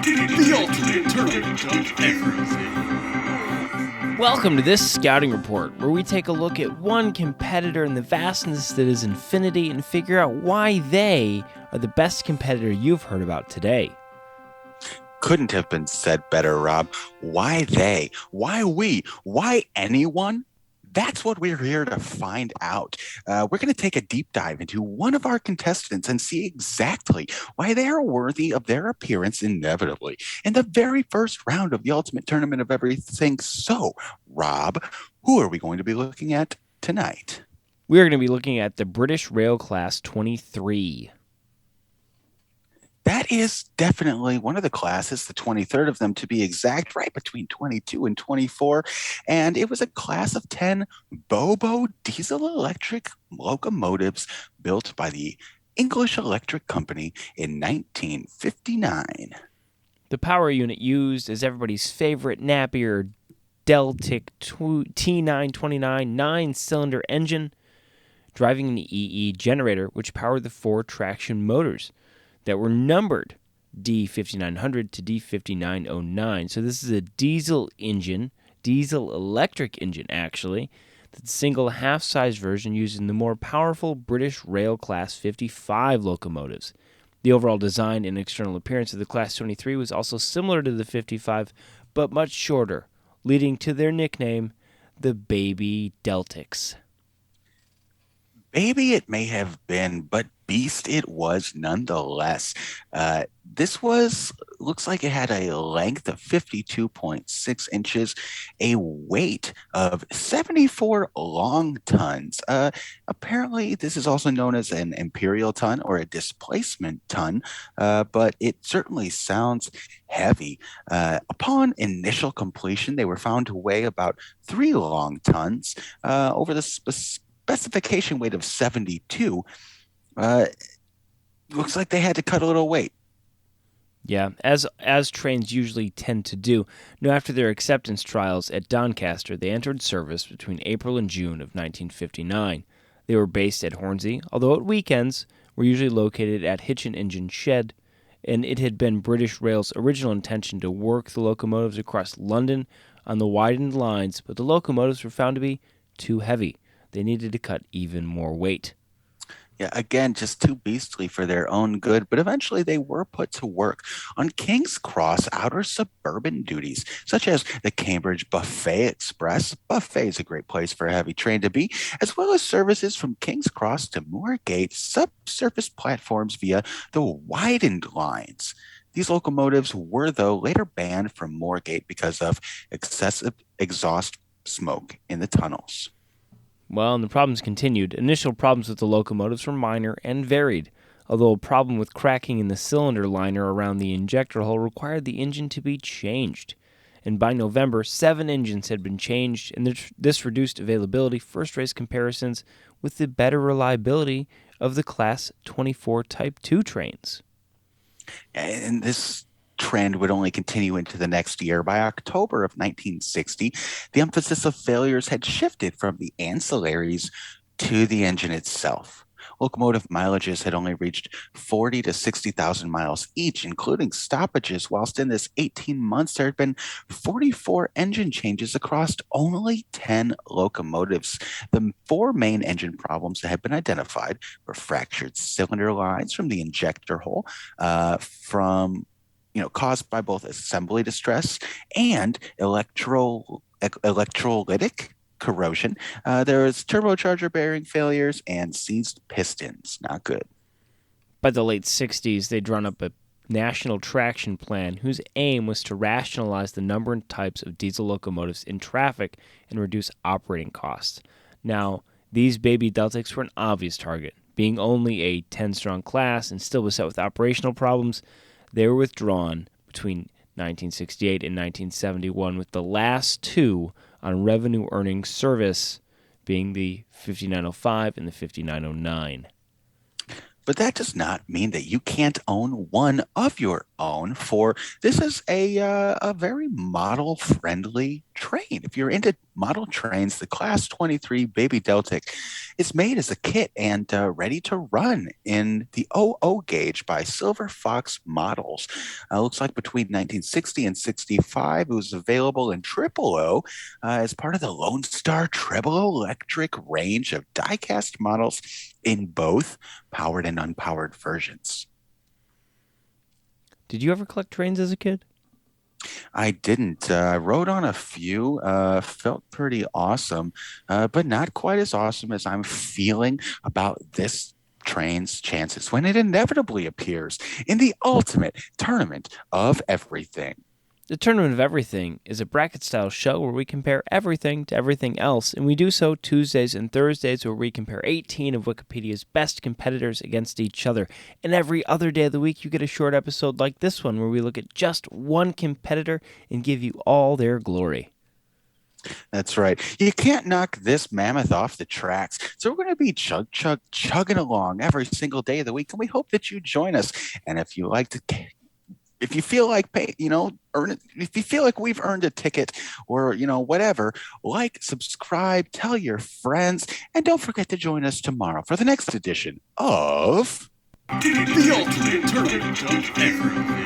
The ultimate tournament of everything. Welcome to this scouting report, where we take a look at one competitor in the vastness that is infinity and figure out why they are the best competitor you've heard about today. Couldn't have been said better, Rob. Why they? Why we? Why anyone? That's what we're here to find out. We're going to take a deep dive into one of our contestants and see exactly why they are worthy of their appearance inevitably in the very first round of the Ultimate Tournament of Everything. So, Rob, who are we going to be looking at tonight? We are going to be looking at the British Rail Class 23. That is definitely one of the classes, the 23rd of them to be exact, right between 22 and 24. And it was a class of 10 Bobo diesel electric locomotives built by the English Electric Company in 1959. The power unit used is everybody's favorite Napier Deltic T929 9-cylinder engine, driving an EE generator, which powered the 4 traction motors that were numbered D5900 to D5909. So this is a diesel electric engine actually, the single half-size version used in the more powerful British Rail Class 55 locomotives. The overall design and external appearance of the Class 23 was also similar to the 55, but much shorter, leading to their nickname, the Baby Deltics. Baby it may have been, but beast it was nonetheless. This looks like it had a length of 52.6 inches, a weight of 74 long tons. Apparently, this is also known as an imperial ton or a displacement ton, but it certainly sounds heavy. Upon initial completion, they were found to weigh about 3 long tons over the specification weight of 72. Looks like they had to cut a little weight. Yeah, as trains usually tend to do. Now, after their acceptance trials at Doncaster, they entered service between April and June of 1959. They were based at Hornsey, although at weekends were usually located at Hitchin Engine Shed, and it had been British Rail's original intention to work the locomotives across London on the widened lines, but the locomotives were found to be too heavy. They needed to cut even more weight. Yeah, again, just too beastly for their own good, but eventually they were put to work on King's Cross outer suburban duties, such as the Cambridge Buffet Express. Buffet is a great place for a heavy train to be, as well as services from King's Cross to Moorgate subsurface platforms via the widened lines. These locomotives were, though, later banned from Moorgate because of excessive exhaust smoke in the tunnels. Well, and the problems continued. Initial problems with the locomotives were minor and varied, although a problem with cracking in the cylinder liner around the injector hole required the engine to be changed. And by November, 7 engines had been changed, and this reduced availability first raised comparisons with the better reliability of the Class 24 Type 2 trains. And this trend would only continue into the next year. By October of 1960, the emphasis of failures had shifted from the ancillaries to the engine itself. Locomotive mileages had only reached 40 to 60,000 miles each, including stoppages, whilst in this 18 months there had been 44 engine changes across only 10 locomotives. The 4 main engine problems that had been identified were fractured cylinder lines from the injector hole, caused by both assembly distress and electrolytic corrosion. There was turbocharger bearing failures and seized pistons. Not good. By the late 60s, they'd drawn up a national traction plan whose aim was to rationalize the number and types of diesel locomotives in traffic and reduce operating costs. Now, these Baby Deltics were an obvious target. Being only a 10-strong class and still beset with operational problems, they were withdrawn between 1968 and 1971, with the last 2 on revenue-earning service being the 5905 and the 5909. But that does not mean that you can't own one of your own for this is a very model friendly train. If you're into model trains, the Class 23 Baby Deltic is made as a kit and ready to run in the OO gauge by Silver Fox Models. Looks like between 1960 and 65, it was available in Triple O as part of the Lone Star Treble Electric range of diecast models in both powered and unpowered versions. Did you ever collect trains as a kid? I didn't. I rode on a few, felt pretty awesome, but not quite as awesome as I'm feeling about this train's chances when it inevitably appears in the ultimate tournament of everything. The Tournament of Everything is a bracket-style show where we compare everything to everything else, and we do so Tuesdays and Thursdays where we compare 18 of Wikipedia's best competitors against each other. And every other day of the week you get a short episode like this one where we look at just one competitor and give you all their glory. That's right. You can't knock this mammoth off the tracks. So we're going to be chugging along every single day of the week, and we hope that you join us. And if you like to if you feel like earn it, if you feel like we've earned a ticket or whatever, like, subscribe, tell your friends, and don't forget to join us tomorrow for the next edition of The ultimate tournament of everything.